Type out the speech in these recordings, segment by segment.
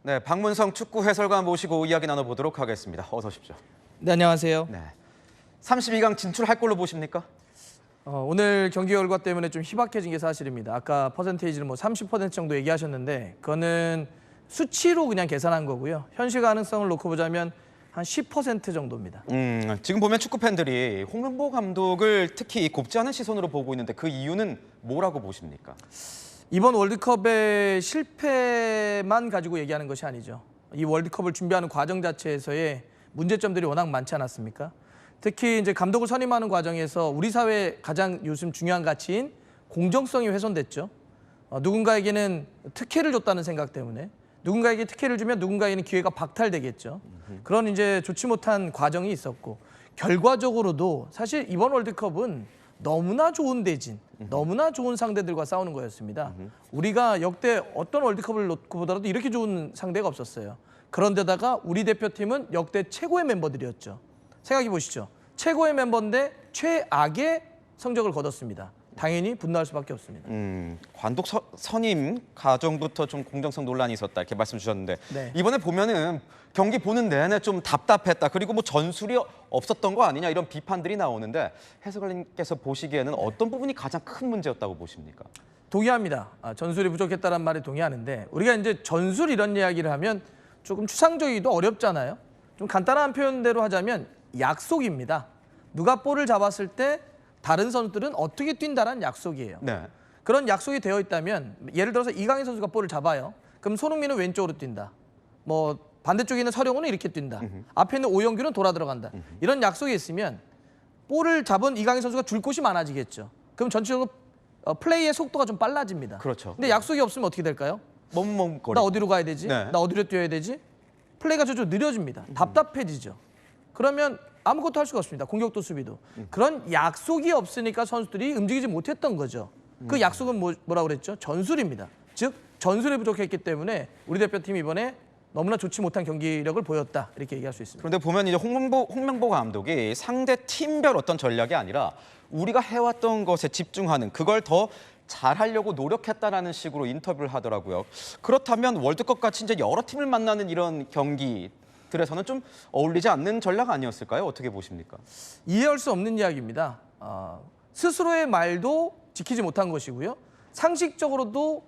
네, 박문성 축구 해설관 모시고 이야기 나눠보도록 하겠습니다. 어서 오십시오. 네, 안녕하세요. 네, 32강 진출할 걸로 보십니까? 오늘 경기 결과 때문에 좀 희박해진 게 사실입니다. 아까 퍼센테이지를 30% 정도 얘기하셨는데 그거는 수치로 그냥 계산한 거고요. 현실 가능성을 놓고 보자면 한 10% 정도입니다. 지금 보면 축구 팬들이 홍명보 감독을 특히 곱지 않은 시선으로 보고 있는데 그 이유는 뭐라고 보십니까? 이번 월드컵의 실패만 가지고 얘기하는 것이 아니죠. 이 월드컵을 준비하는 과정 자체에서의 문제점들이 워낙 많지 않았습니까? 특히 이제 감독을 선임하는 과정에서 우리 사회 가장 요즘 중요한 가치인 공정성이 훼손됐죠. 누군가에게는 특혜를 줬다는 생각 때문에 누군가에게 특혜를 주면 누군가에게는 기회가 박탈되겠죠. 그런 이제 좋지 못한 과정이 있었고 결과적으로도 사실 이번 월드컵은 너무나 좋은 대진, 너무나 좋은 상대들과 싸우는 거였습니다. 우리가 역대 어떤 월드컵을 놓고 보더라도 이렇게 좋은 상대가 없었어요. 그런데다가 우리 대표팀은 역대 최고의 멤버들이었죠. 생각해 보시죠. 최고의 멤버인데 최악의 성적을 거뒀습니다. 당연히 분노할 수밖에 없습니다. 관독 선임 과정부터 좀 공정성 논란이 있었다 이렇게 말씀 주셨는데 네. 이번에 보면은 경기 보는 내내 좀 답답했다. 그리고 뭐 전술이 없었던 거 아니냐 이런 비판들이 나오는데 해설가님께서 보시기에는 어떤 부분이 가장 큰 문제였다고 보십니까? 동의합니다. 전술이 부족했다는 말에 동의하는데 우리가 이제 전술 이런 이야기를 하면 조금 추상적이기도 어렵잖아요. 좀 간단한 표현대로 하자면 약속입니다. 누가 볼을 잡았을 때 다른 선수들은 어떻게 뛴다는 약속이에요. 네. 그런 약속이 되어 있다면 예를 들어서 이강인 선수가 볼을 잡아요. 그럼 손흥민은 왼쪽으로 뛴다. 뭐 반대쪽에 있는 서령우는 이렇게 뛴다. 앞에 있는 오영규는 돌아 들어간다. 이런 약속이 있으면 볼을 잡은 이강인 선수가 줄 곳이 많아지겠죠. 그럼 전체적으로 플레이의 속도가 좀 빨라집니다. 그렇죠. 근데 약속이 없으면 어떻게 될까요? 멈멈거리. 나 어디로 가야 되지? 네. 나 어디로 뛰어야 되지? 플레이가 저쪽 느려집니다. 답답해지죠. 그러면 아무것도 할 수가 없습니다. 공격도 수비도. 그런 약속이 없으니까 선수들이 움직이지 못했던 거죠. 그 약속은 뭐라고 그랬죠? 전술입니다. 즉 전술이 부족했기 때문에 우리 대표팀이 이번에 너무나 좋지 못한 경기력을 보였다. 이렇게 얘기할 수 있습니다. 그런데 보면 이제 홍명보 감독이 상대 팀별 어떤 전략이 아니라 우리가 해왔던 것에 집중하는 그걸 더 잘하려고 노력했다라는 식으로 인터뷰를 하더라고요. 그렇다면 월드컵 같이 이제 여러 팀을 만나는 이런 경기들에서는 좀 어울리지 않는 전략 아니었을까요? 어떻게 보십니까? 이해할 수 없는 이야기입니다. 스스로의 말도 지키지 못한 것이고요. 상식적으로도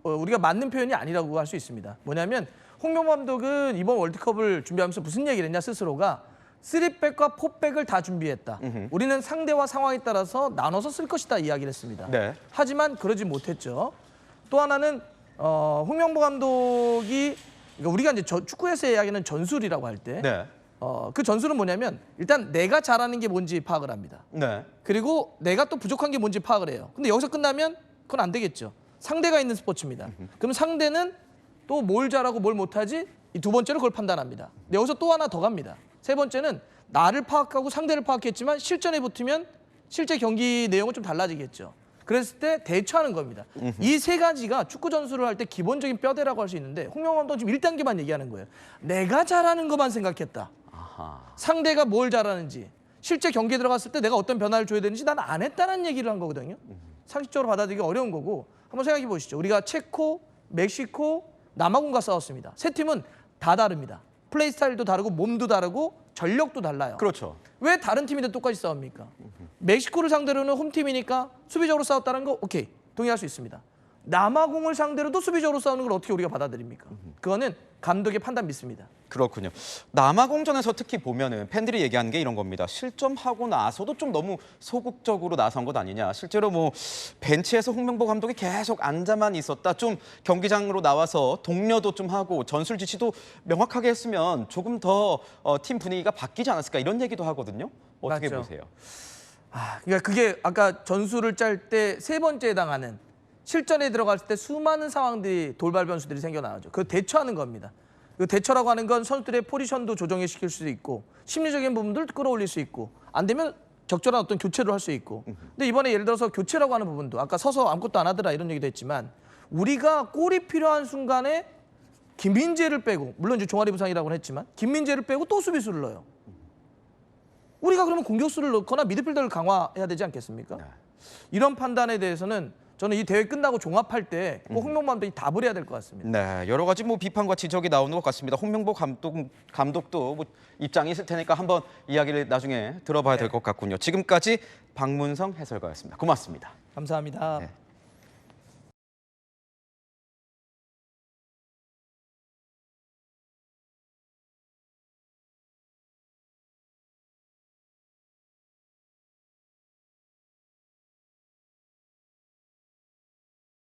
우리가 맞는 표현이 아니라고 할 수 있습니다. 뭐냐면 홍명보 감독은 이번 월드컵을 준비하면서 무슨 얘기를 했냐 스스로가 3백과 4백을 다 준비했다. 우리는 상대와 상황에 따라서 나눠서 쓸 것이다 이야기를 했습니다. 네. 하지만 그러지 못했죠. 또 하나는 홍명보 감독이 그러니까 우리가 이제 축구에서 이야기하는 전술이라고 할 때 네. 그 전술은 뭐냐면 일단 내가 잘하는 게 뭔지 파악을 합니다. 네. 그리고 내가 또 부족한 게 뭔지 파악을 해요. 근데 여기서 끝나면 그건 안 되겠죠. 상대가 있는 스포츠입니다. 그럼 상대는 또 뭘 잘하고 뭘 못하지? 이 두 번째로 그걸 판단합니다. 근데 여기서 또 하나 더 갑니다. 세 번째는 나를 파악하고 상대를 파악했지만 실전에 붙으면 실제 경기 내용은 좀 달라지겠죠. 그랬을 때 대처하는 겁니다. 이 세 가지가 축구 전술을 할 때 기본적인 뼈대라고 할 수 있는데 홍명보 감독은 지금 1단계만 얘기하는 거예요. 내가 잘하는 것만 생각했다. 아하. 상대가 뭘 잘하는지 실제 경기에 들어갔을 때 내가 어떤 변화를 줘야 되는지 난 안 했다는 얘기를 한 거거든요. 상식적으로 받아들이기 어려운 거고 한번 생각해 보시죠. 우리가 체코, 멕시코, 남아공과 싸웠습니다. 세 팀은 다 다릅니다. 플레이 스타일도 다르고 몸도 다르고 전력도 달라요. 그렇죠. 왜 다른 팀인데 똑같이 싸웁니까? 멕시코를 상대로는 홈팀이니까 수비적으로 싸웠다는 거 오케이 동의할 수 있습니다. 남아공을 상대로도 수비적으로 싸우는 걸 어떻게 우리가 받아들입니까? 그거는 감독의 판단 믿습니다. 그렇군요. 남아공전에서 특히 보면은 팬들이 얘기하는 게 이런 겁니다. 실점하고 나서도 좀 너무 소극적으로 나선 것 아니냐. 실제로 뭐 벤치에서 홍명보 감독이 계속 앉아만 있었다. 좀 경기장으로 나와서 독려도 좀 하고 전술 지시도 명확하게 했으면 조금 더 팀 분위기가 바뀌지 않았을까 이런 얘기도 하거든요. 어떻게 맞죠. 보세요? 그러니까 그게 아까 전술을 짤 때 세 번째에 해당하는 실전에 들어갔을 때 수많은 상황들이 돌발 변수들이 생겨나죠. 그 대처하는 겁니다. 그 대처라고 하는 건 선수들의 포지션도 조정시킬 수도 있고 심리적인 부분들도 끌어올릴 수 있고 안 되면 적절한 어떤 교체를 할 수 있고. 근데 이번에 예를 들어서 교체라고 하는 부분도 아까 서서 아무것도 안 하더라 이런 얘기도 했지만 우리가 골이 필요한 순간에 김민재를 빼고 물론 이제 종아리 부상이라고는 했지만 김민재를 빼고 또 수비수를 넣어요. 우리가 그러면 공격수를 넣거나 미드필더를 강화해야 되지 않겠습니까? 이런 판단에 대해서는 저는 이 대회 끝나고 종합할 때 꼭 홍명보 감독이 답을 해야 될 것 같습니다. 네, 여러 가지 뭐 비판과 지적이 나오는 것 같습니다. 홍명보 감독도 뭐 입장이 있을 테니까 한번 이야기를 나중에 들어봐야 될 것 같군요. 지금까지 박문성 해설가였습니다. 고맙습니다. 감사합니다. 네.